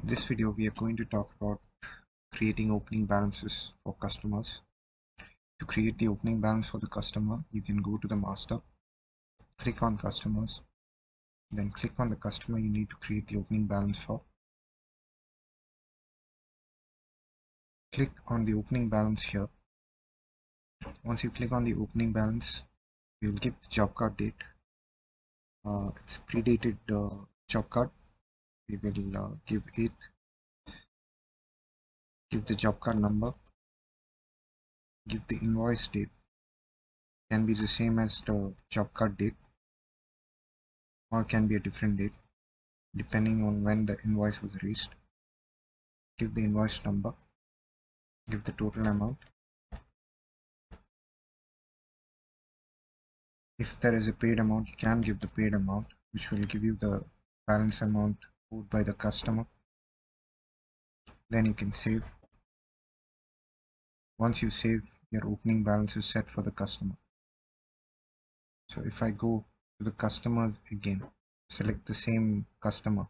In this video, we are going to talk about creating opening balances for customers. To create the opening balance for the customer, you can go to the master, click on customers, then click on the customer you need to create the opening balance for. Click on the opening balance here. Once you click on the opening balance, we will give the job card date. It's a predated job card. We will give the job card number, give the invoice date. Can be the same as the job card date or can be a different date depending on when the invoice was raised. Give the invoice number, give the total amount. If there is a paid amount, you can give the paid amount, which will give you the balance amount owed by the customer. Then you can save. Once you save, your opening balance is set for the customer. So if I go to the customers again, select the same customer,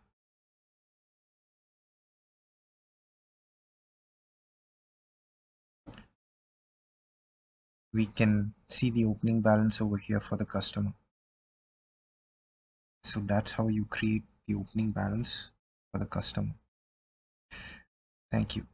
we can see the opening balance over here for the customer. So that's how you create the opening balance for the customer. Thank you.